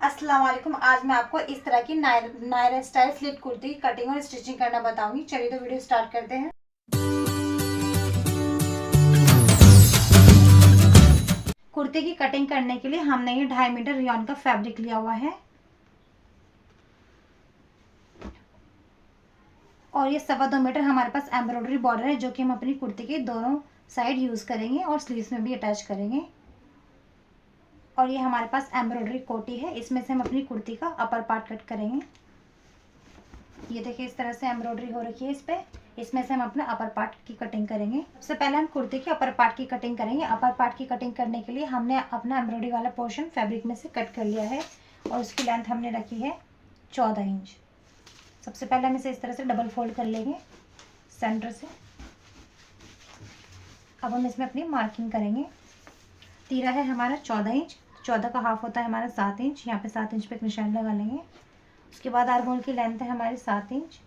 अस्सलाम वालेकुम। आज मैं आपको इस तरह की नायरा स्टाइल स्लिट कुर्ती की कटिंग और स्टिचिंग करना बताऊंगी। चलिए तो वीडियो स्टार्ट करते हैं। कुर्ती की कटिंग करने के लिए हमने ये 2.5 मीटर रियॉन का फैब्रिक लिया हुआ है और ये 2.25 मीटर हमारे पास एम्ब्रॉयडरी बॉर्डर है जो कि हम अपनी कुर्ती के दोनों साइड यूज करेंगे और स्लीव्स में भी अटैच करेंगे। और ये हमारे पास एम्ब्रॉयडरी कोटी है, इसमें से हम अपनी कुर्ती का अपर पार्ट कट करेंगे। ये देखिए इस तरह से एम्ब्रॉयडरी हो रखी है इस पे। इसमें से हम अपना अपर पार्ट की कटिंग करेंगे। सबसे पहले हम कुर्ती के अपर पार्ट की कटिंग करेंगे। अपर पार्ट की कटिंग करने के लिए हमने अपना एम्ब्रॉयडरी वाला पोर्शन फैब्रिक में से कट कर लिया है और उसकी लेंथ हमने रखी है 14 इंच। सबसे पहले हम इसे इस तरह से डबल फोल्ड कर लेंगे सेंटर से। अब हम इसमें अपनी मार्किंग करेंगे। तीरा है हमारा 14 इंच, 14 का हाफ होता है हमारा 7 इंच। यहाँ पे 7 इंच पे एक निशान लगा लेंगे। उसके बाद आर्म होल की लेंथ है हमारी 7 इंच।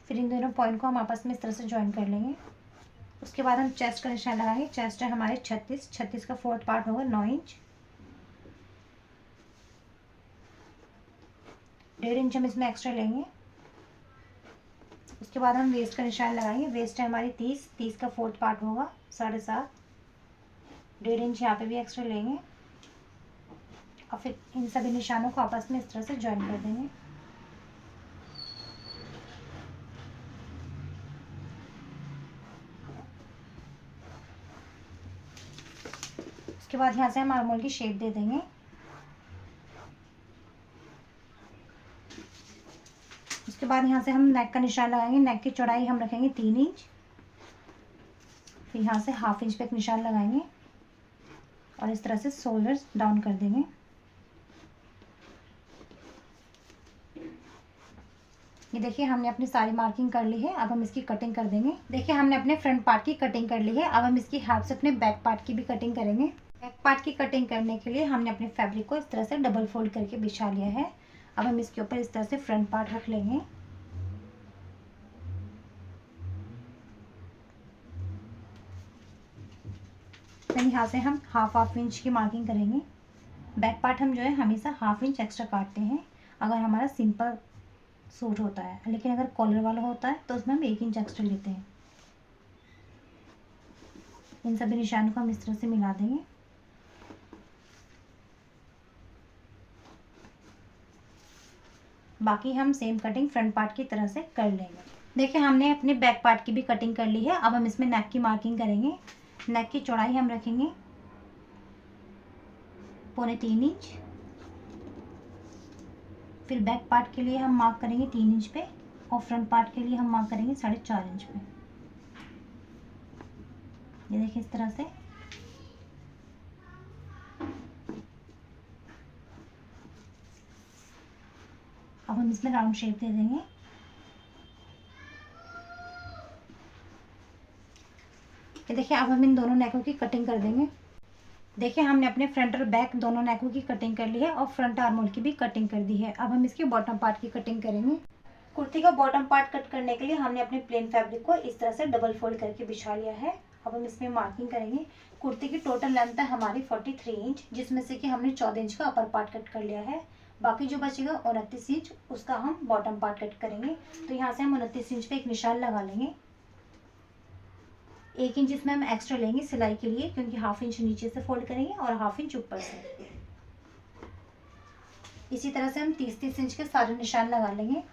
फिर इन दोनों पॉइंट को हम आपस में इस तरह से ज्वाइन कर लेंगे। उसके बाद हम चेस्ट का निशान लगाएंगे। चेस्ट है हमारे 36 का फोर्थ पार्ट होगा 9 इंच। 1.5 इंच हम इसमें एक्स्ट्रा लेंगे। उसके बाद हम वेस्ट का निशान लगाएंगे। वेस्ट है हमारी 30 का फोर्थ पार्ट होगा 7.5। 1.5 इंच यहाँ पे भी एक्स्ट्रा लेंगे और फिर इन सभी निशानों को आपस में इस तरह से ज्वाइन कर देंगे। उसके बाद यहाँ से हम आर्म होल की शेप दे देंगे। उसके बाद यहाँ से हम नेक का निशान लगाएंगे। नेक की चौड़ाई हम रखेंगे 3 इंच। फिर यहाँ से हाफ इंच पे एक निशान लगाएंगे और इस तरह से शोल्डर्स डाउन कर देंगे। ये देखिए हमने अपनी सारी मार्किंग कर ली है। अब हम इसकी कटिंग कर देंगे। देखिए हमने अपने फ्रंट पार्ट की कटिंग कर ली है। अब हम इसकी हेल्प से अपने बैक पार्ट की भी कटिंग करेंगे। बैक पार्ट की कटिंग करने के लिए हमने अपने फैब्रिक को इस तरह से डबल फोल्ड करके बिछा लिया है। अब हम इसके ऊपर इस तरह से फ्रंट पार्ट रख लेंगे। फिर यहाँ से हम हाफ इंच की मार्किंग करेंगे। बैक पार्ट हम जो है हमेशा हाफ इंच एक्स्ट्रा काटते हैं अगर हमारा सिंपल सूट होता है, लेकिन अगर कॉलर वाला होता है तो उसमें हम 1 इंच एक्स्ट्रा लेते हैं। इन सभी निशानों को हम इस तरह से मिला देंगे। बाकी हम सेम कटिंग फ्रंट पार्ट की तरह से कर लेंगे। देखिए हमने अपने बैक पार्ट की भी कटिंग कर ली है। अब हम इसमें नेक की मार्किंग करेंगे। नेक की चौड़ाई हम रखेंगे 3.25 इंच। फिर बैक पार्ट के लिए हम मार्क करेंगे 3 इंच पे और फ्रंट पार्ट के लिए हम मार्क करेंगे 4.5 इंच पे। ये देखिए इस तरह से। अब हम इसमें राउंड शेप दे देंगे। ये देखिए अब हम इन दोनों नेकों की कटिंग कर देंगे। देखिए हमने अपने फ्रंट और बैक दोनों नेकों की कटिंग कर ली है और फ्रंट आर्म होल की भी कटिंग कर दी है। अब हम इसके बॉटम पार्ट की कटिंग करेंगे। कुर्ती का बॉटम पार्ट कट करने के लिए हमने अपने प्लेन फैब्रिक को इस तरह से डबल फोल्ड करके बिछा लिया है। अब हम इसमें मार्किंग करेंगे। कुर्ती की टोटल लेंथ है हमारी 43 इंच, जिसमें से कि हमने 14 इंच का अपर पार्ट कट कर लिया है। बाकी जो बचेगा 29 इंच, उसका हम बॉटम पार्ट कट करेंगे। तो यहाँ से हम 29 इंच पे एक निशान लगा लेंगे। 1 इंच इसमें हम एक्स्ट्रा लेंगे सिलाई के लिए, क्योंकि हाफ इंच नीचे से फोल्ड करेंगे और हाफ इंच ऊपर से। इसी तरह से हम 30 इंच के सारे निशान लगा लेंगे।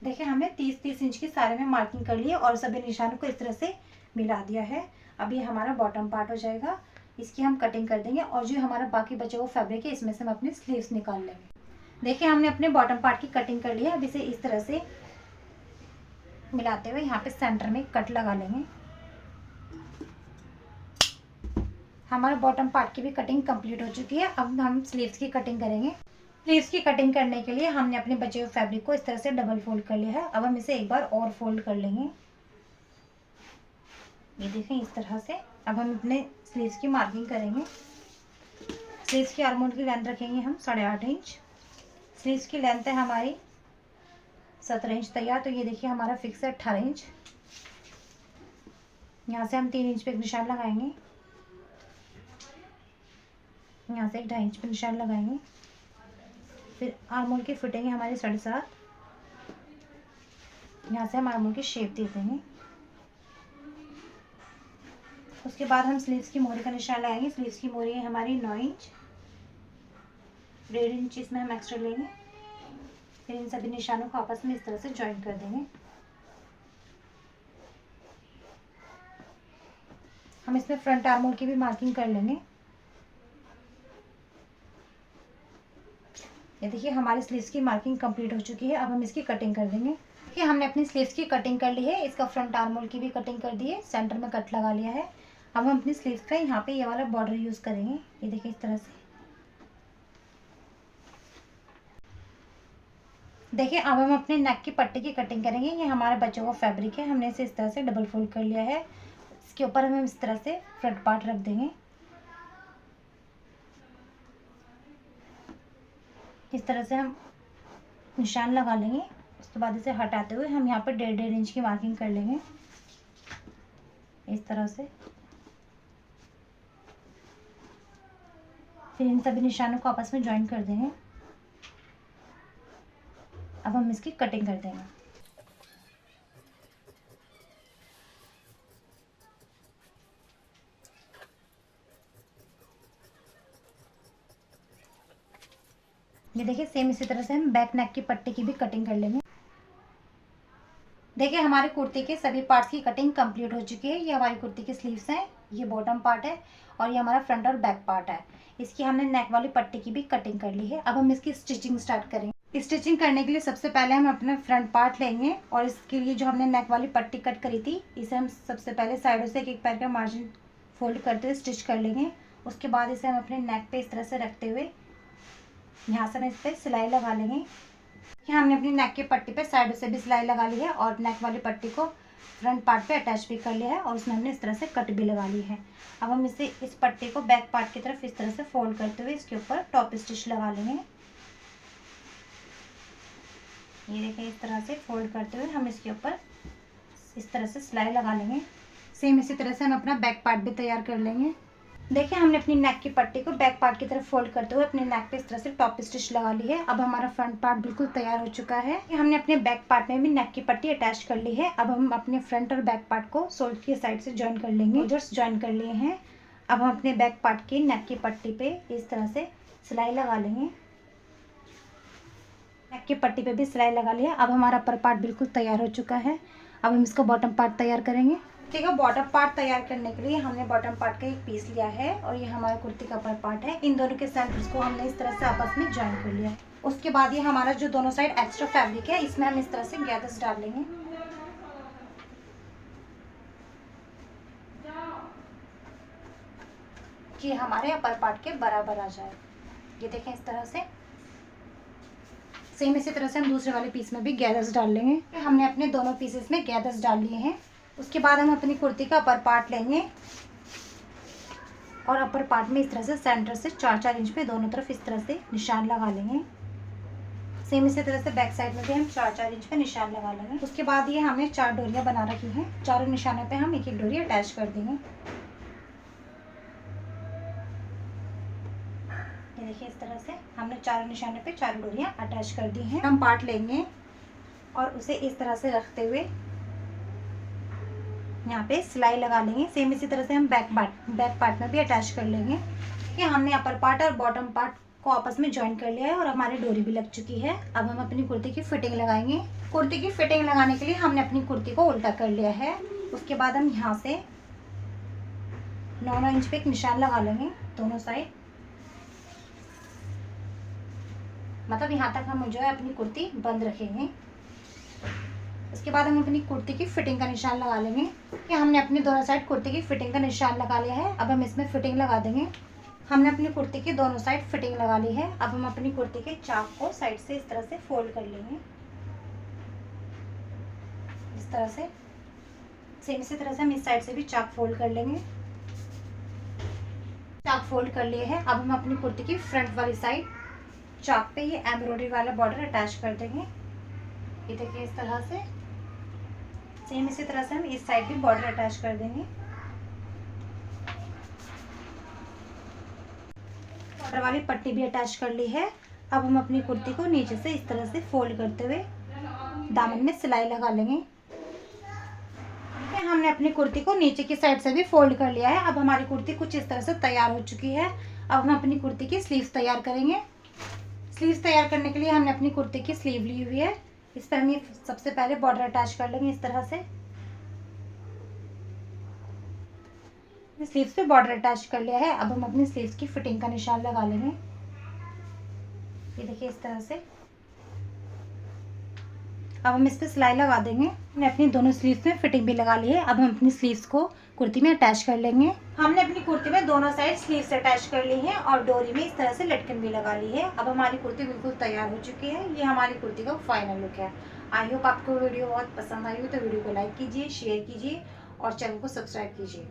देखिए हमने 30 इंच की सारे में मार्किंग कर ली है और सभी निशानों को इस तरह से मिला दिया है। अब ये हमारा बॉटम पार्ट हो जाएगा। इसकी हम कटिंग कर देंगे और जो हमारा बाकी बचे हुआ फैब्रिक है इसमें से हम अपने स्लीव्स निकाल लेंगे। देखिए हमने अपने बॉटम पार्ट की कटिंग कर ली है। अब इसे इस तरह से मिलाते हुए यहाँ पे सेंटर में कट लगा लेंगे। हमारे बॉटम पार्ट की भी कटिंग कंप्लीट हो चुकी है। अब हम स्लीव्स की कटिंग करेंगे। स्लीव्स की कटिंग करने के लिए हमने अपने बचे हुए फैब्रिक को इस तरह से डबल फोल्ड कर लिया है। अब हम इसे एक बार और फोल्ड कर लेंगे। ये देखें इस तरह से। अब हम अपने स्लीव्स की मार्किंग करेंगे। स्लीव्स की आर्म होल की लेंथ रखेंगे हम 8.5 इंच। स्लीव्स की लेंथ है हमारी 17 इंच तैयार। तो ये देखिए हमारा फिक्स है 18 इंच। यहाँ से हम 3 इंच पे एक निशान लगाएंगे। यहाँ से 1.5 इंच पे निशान लगाएंगे। फिर आर्म होल की फिटिंग है हमारी 7.5। यहाँ से हम आर्म होल की शेप दे देंगे। उसके बाद हम स्लीव्स की मोहरी का निशान लगाएंगे। स्लीव्स की मोहरी है हमारी 9 इंच। 1.5 इंच इसमें हम एक्स्ट्रा लेंगे। फिर इन सभी निशानों को आपस में इस तरह से ज्वाइन कर देंगे। हम इसमें फ्रंट आर्म होल की भी मार्किंग कर लेंगे। ये देखिए हमारी स्लीव्स की मार्किंग कंप्लीट हो चुकी है। अब हम इसकी कटिंग कर देंगे। देखिए हमने अपनी स्लीव्स की कटिंग कर ली है। इसका फ्रंट आर्म होल की भी कटिंग कर दी है। सेंटर में कट लगा लिया है। अब हम अपनी स्लीव्स पे यहाँ पे ये वाला बॉर्डर यूज करेंगे। ये देखिए इस तरह से। देखिए अब हम अपने नेक की पट्टी की कटिंग करेंगे। ये हमारा बचा हुआ फैब्रिक है। हमने इसे इस तरह से डबल फोल्ड कर लिया है। इसके ऊपर हम इस तरह से फ्रंट पार्ट रख देंगे। इस तरह से हम निशान लगा लेंगे। उसके बाद इसे हटाते हुए हम यहाँ पर 1.5 इंच की मार्किंग कर लेंगे इस तरह से। फिर इन सभी निशानों को आपस में ज्वाइन कर देंगे। अब हम इसकी कटिंग कर देंगे। ये देखिए सेम इसी तरह से हम बैक नेक की पट्टी की भी कटिंग कर लेंगे। देखिए हमारे कुर्ती के सभी पार्ट्स की कटिंग कंप्लीट हो चुकी है। ये हमारी कुर्ती की स्लीव्स हैं, ये बॉटम पार्ट है और ये हमारा फ्रंट और बैक पार्ट है। इसकी हमने नेक वाली पट्टी की भी कटिंग कर ली है। अब हम इसकी स्टिचिंग स्टार्ट करेंगे। स्टिचिंग करने के लिए सबसे पहले हम अपना फ्रंट पार्ट लेंगे और इसके लिए जो हमने नेक वाली पट्टी कट करी थी इसे हम सबसे पहले साइडों से एक पैर का मार्जिन फोल्ड करते हुए स्टिच कर लेंगे। उसके बाद इसे हम अपने नेक पे इस तरह से रखते हुए यहाँ से हम इस पर सिलाई लगा लेंगे। यहाँ हमने अपनी नेक की पट्टी पे साइडों से भी सिलाई लगा ली है और नेक वाली पट्टी को फ्रंट पार्ट पे अटैच भी कर लिया है और उसमें हमने इस तरह से कट भी लगा ली है। अब हम इस पट्टी को बैक पार्ट की तरफ इस तरह से फोल्ड करते हुए इसके ऊपर टॉप स्टिच लगा लेंगे। ये देखिए इस तरह से फोल्ड करते हुए हम इसके ऊपर इस तरह से सिलाई लगा लेंगे। सेम इसी तरह से हम अपना बैक पार्ट भी तैयार कर लेंगे। देखिए हमने अपनी नेक की पट्टी को बैक पार्ट की तरफ फोल्ड करते हुए अपने नेक पे इस तरह से टॉप स्टिच लगा ली है। अब हमारा फ्रंट पार्ट बिल्कुल तैयार हो चुका है। हमने अपने बैक पार्ट में भी नेक की पट्टी अटैच कर ली है। अब हम अपने फ्रंट और बैक पार्ट को शोल्डर की साइड से ज्वाइन कर लेंगे। ज्वाइन कर लिए हैं। अब हम अपने बैक पार्ट की नेक की पट्टी पे इस तरह से सिलाई लगा लेंगे। नेक की पट्टी पे भी सिलाई लगा लिया। अब हमारा अपर पार्ट बिल्कुल तैयार हो चुका है। अब हम इसका बॉटम पार्ट तैयार करेंगे। ठीक है, बॉटम पार्ट तैयार करने के लिए हमने बॉटम पार्ट का एक पीस लिया है और ये हमारा कुर्ती का अपर पार्ट है। इन दोनों के सेंटर्स को हमने इस तरह से आपस में ज्वाइन कर लिया है। उसके बाद ये हमारा जो दोनों साइड एक्स्ट्रा फैब्रिक है इसमें हम इस तरह से गैदर्स डाल लेंगे। कि हमारे अपर पार्ट के बराबर आ जाए। ये देखें इस तरह से। सेम इसी तरह से हम दूसरे वाले पीस में भी गैदर्स डाल लेंगे। हमने अपने दोनों पीसेस में गैदर्स डाल लिए हैं। उसके बाद हम अपनी कुर्ती का अपर पार्ट लेंगे और अपर पार्ट में इस तरह से सेंटर से 4-4 इंच पे दोनों तरफ इस तरह से निशान लगा लेंगे। सेम इसी तरह से बैक साइड में भी हम 4-4 इंच पे निशान लगा लेंगे। उसके बाद ये हमने 4 डोरियां बना रखी हैं। चारों निशानों पे हम एक एक डोरी अटैच कर देंगे। ये देखिए इस तरह से हमने चारों निशानों पे 4 डोरियां अटैच कर दी हैं। हम पार्ट लेंगे और उसे इस तरह से रखते हुए यहाँ पे सिलाई लगा लेंगे। सेम इसी तरह से हम बैक पार्ट में भी अटैच कर लेंगे। ये हमने अपर पार्ट और बॉटम पार्ट को आपस में ज्वाइन कर लिया है और हमारी डोरी भी लग चुकी है। अब हम अपनी कुर्ती की फिटिंग लगाएंगे। कुर्ती की फिटिंग लगाने के लिए हमने अपनी कुर्ती को उल्टा कर लिया है। उसके बाद हम यहाँ से 9 इंच पे एक निशान लगा लेंगे दोनों साइड। मतलब यहाँ तक हम जो है अपनी कुर्ती बंद रखेंगे। उसके बाद हम अपनी कुर्ती की फिटिंग का निशान लगा लेंगे। कि हमने अपनी दोनों साइड कुर्ती की फिटिंग का निशान लगा लिया है। अब हम इसमें फिटिंग लगा देंगे। हमने अपनी कुर्ती की दोनों साइड फिटिंग लगा ली है। अब हम अपनी कुर्ती के चाक को साइड से इस तरह से फोल्ड कर लेंगे। इस तरह से सेम इसी तरह से हम इस साइड से भी चाक फोल्ड कर लेंगे। चाक फोल्ड कर लिए हैं। अब हम अपनी कुर्ती की फ्रंट वाली साइड चाक पे ये एम्ब्रॉयडरी वाला बॉर्डर अटैच कर देंगे। ये देखिए इस तरह से। सेम इसी तरह से हम इस साइड भी बॉर्डर अटैच कर देंगे। बॉर्डर वाली पट्टी भी अटैच कर ली है। अब हम अपनी कुर्ती को नीचे से इस तरह से फोल्ड करते हुए दामन में सिलाई लगा लेंगे। ठीक है, हमने अपनी कुर्ती को नीचे की साइड से भी फोल्ड कर लिया है। अब हमारी कुर्ती कुछ इस तरह से तैयार हो चुकी है। अब हम अपनी कुर्ती की स्लीव्स तैयार करेंगे। स्लीव्स तैयार करने के लिए हमने अपनी कुर्ती की स्लीव ली हुई है। इस पर हम ये सबसे पहले बॉर्डर अटैच कर लेंगे इस तरह से। स्लीव्स पे बॉर्डर अटैच कर लिया है। अब हम अपनी स्लीव्स की फिटिंग का निशान लगा लेंगे। ये देखिए इस तरह से। अब हम इस पे सिलाई लगा देंगे। हमने अपनी दोनों स्लीव्स में फिटिंग भी लगा ली है। अब हम अपनी स्लीव्स को कुर्ती में अटैच कर लेंगे। हमने अपनी कुर्ती में दोनों साइड स्लीव्स अटैच कर ली हैं और डोरी में इस तरह से लटकन भी लगा ली है। अब हमारी कुर्ती बिल्कुल तैयार हो चुकी है। ये हमारी कुर्ती का फाइनल लुक है। आई होप आपको वीडियो बहुत पसंद आई हो तो वीडियो को लाइक कीजिए, शेयर कीजिए और चैनल को सब्सक्राइब कीजिए।